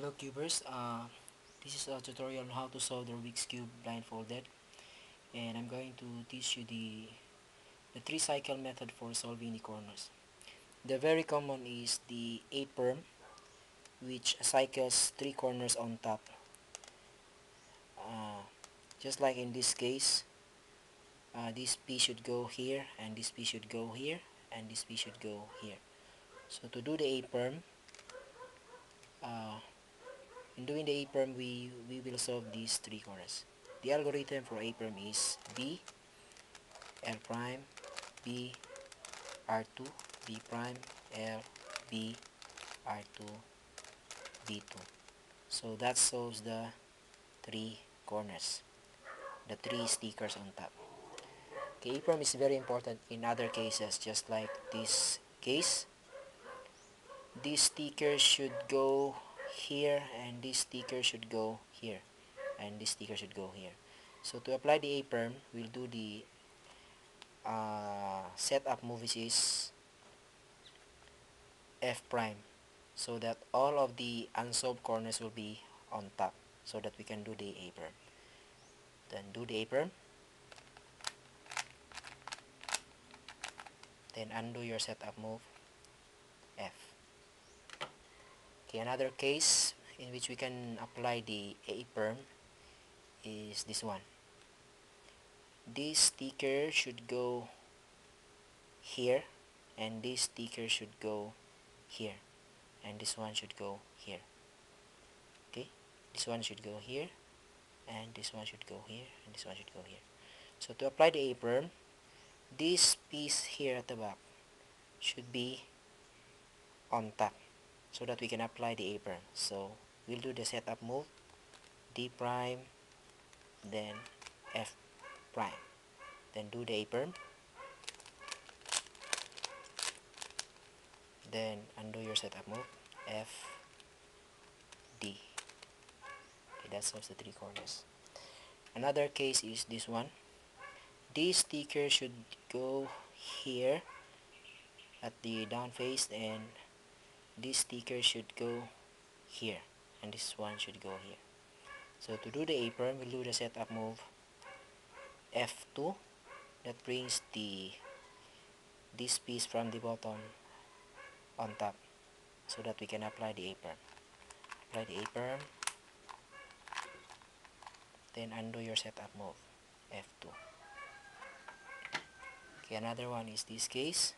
Hello cubers, this is a tutorial on how to solve the Rubik's Cube blindfolded, and I'm going to teach you the 3-cycle method for solving the corners. The very common is the A-perm, which cycles 3 corners on top. Uh, just like in this case, this P should go here, and this P should go here, and this P should go here. So to do the A-perm, uh, in doing the A-perm, we will solve these 3 corners. The algorithm for A-perm is B, L prime, B, R2, B prime, L, B, R2, B2. So that solves the 3 corners, the 3 stickers on top. Okay, A-perm is very important in other cases, just like this case. This sticker should go here, and this sticker should go here, and this sticker should go here. So to apply the A-perm, we'll do the setup move, which is F prime, so that all of the unsolved corners will be on top, so that we can do the A-perm. Then do the A-perm, then undo your setup move, F. Okay, another case in which we can apply the A-perm is this one. This sticker should go here, and this sticker should go here, and this one should go here. Okay, this one should go here, and this one should go here, and this one should go here. So to apply the A-perm, this piece here at the back should be on top, so that we can apply the A-perm. So we'll do the setup move, D prime, then F prime, then do the A-perm, then undo your setup move, F, D. Okay, that solves the 3 corners. Another case is this one. This sticker should go here at the down face, and this sticker should go here, and this one should go here. So to do the A-perm, we'll do the setup move, F2. That brings this piece from the bottom on top, so that we can apply the A-perm. Apply the A-perm, then undo your setup move, F2. Okay, another one is this case.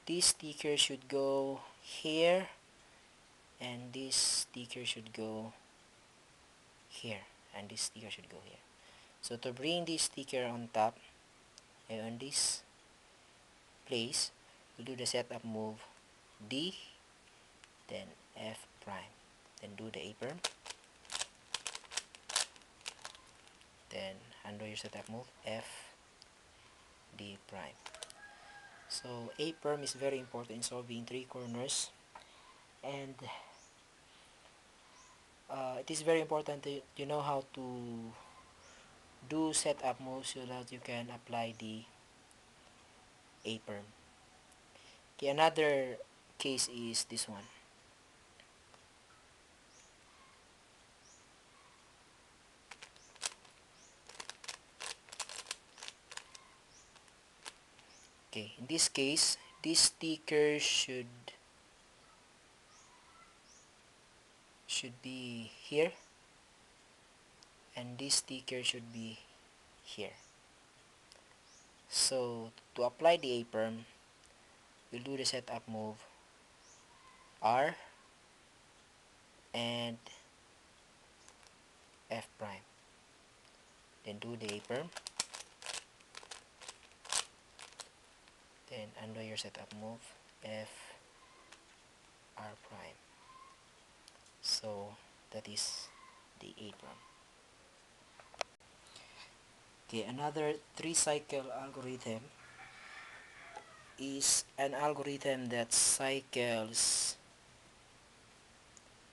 This sticker should go here, and this sticker should go here, and this sticker should go here. So to bring this sticker on top, on this place, we'll do the setup move, D, then F prime, then do the A-perm, then undo your setup move, F, D prime. So A-perm is very important in solving 3 corners, and it is very important that you know how to do setup moves so that you can apply the A-perm. Okay, another case is this one. Okay, in this case, this sticker should be here, and this sticker should be here. So to apply the A-perm, we'll do the setup move, R and F prime, then do the A-perm, then undo your setup move, F, R prime. So that is the A-perm. Okay, another 3-cycle algorithm is an algorithm that cycles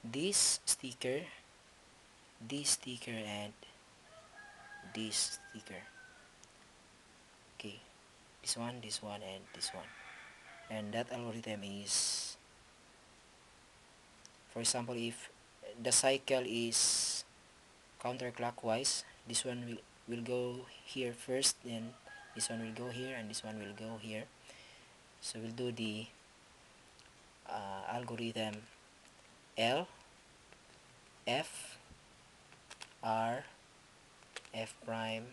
this sticker, and this sticker. Okay, this one, and this one. And that algorithm is, for example, if the cycle is counterclockwise. This one will go here first, then this one will go here, and this one will go here. So we'll do the algorithm L, F, R, F prime,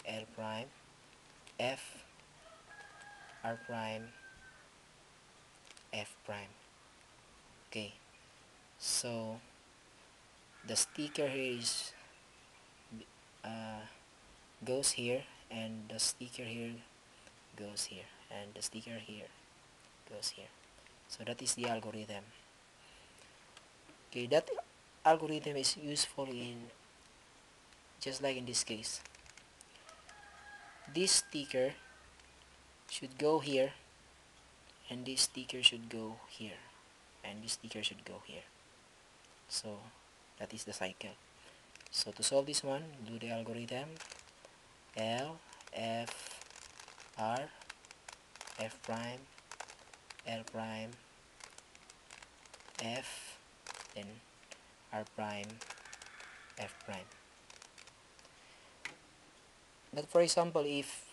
L prime, F, R prime, F prime. Okay, so the sticker here is goes here, and the sticker here goes here, and the sticker here goes here. So that is the algorithm. Okay, that algorithm is useful in, just like in this case, this sticker should go here, and this sticker should go here, and this sticker should go here. So that is the cycle. So to solve this one, do the algorithm L, F, R, F prime, L prime, F, then R prime, F prime. But for example, if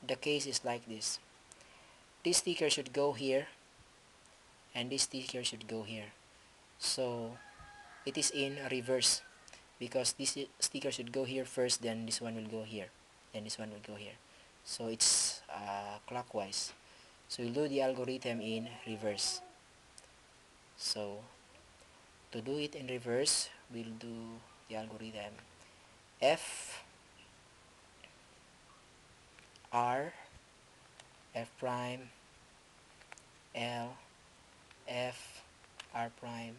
the case is like this sticker should go here, and this sticker should go here. So it is in reverse, because this sticker should go here first, then this one will go here, then this one will go here. So it's clockwise. So we'll do the algorithm in reverse. So to do it in reverse, we'll do the algorithm F, R, F prime, L, F, R prime,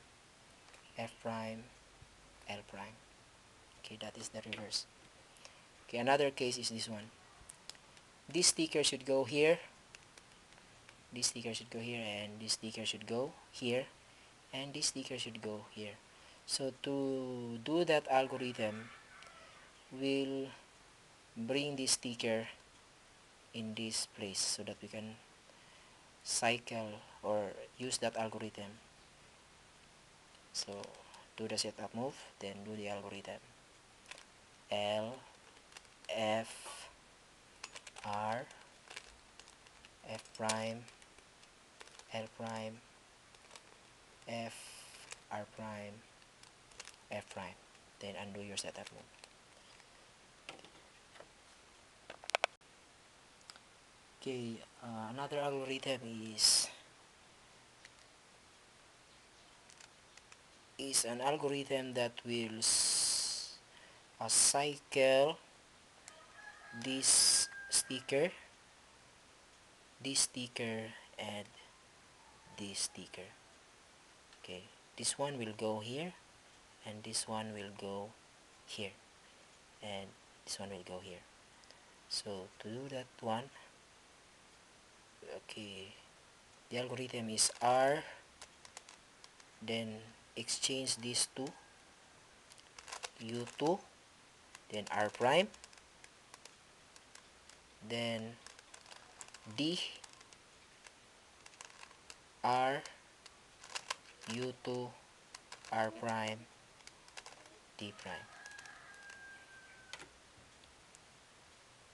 F prime, L prime. Okay, that is the reverse. Okay, another case is this one. This sticker should go here, this sticker should go here, and this sticker should go here, and this sticker should go here. So to do that algorithm, we'll bring this sticker in this place so that we can cycle or use that algorithm. So do the setup move, then do the algorithm L, F, R, F prime, L prime, F, R prime, F prime, then undo your setup move. Okay, another algorithm is an algorithm that will cycle this sticker, and this sticker. Okay, this one will go here, and this one will go here, and this one will go here. So to do that one, okay, the algorithm is R, then exchange these two, U2, then R prime, then D, R, U2, R prime, D prime.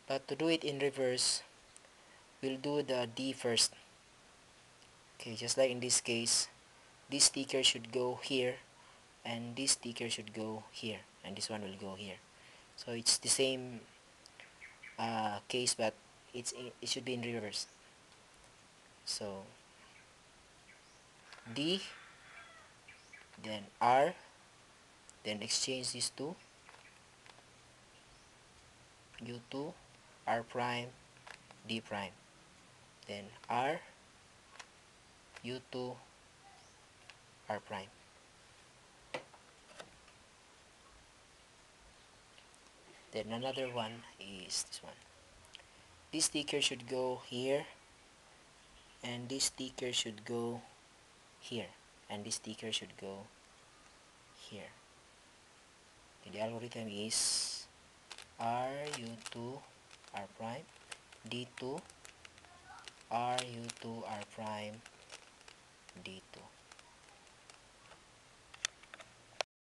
But to do it in reverse, we'll do the D first. Okay, just like in this case, this sticker should go here, and this sticker should go here, and this one will go here. So it's the same case, but it should be in reverse. So D, then R, then exchange these two, U2, R prime, D prime, then R, U2, R prime. Then another one is this one. This sticker should go here, and this sticker should go here, and this sticker should go here. And the algorithm is R, U2, R prime, D2, R, U2, R prime, D2.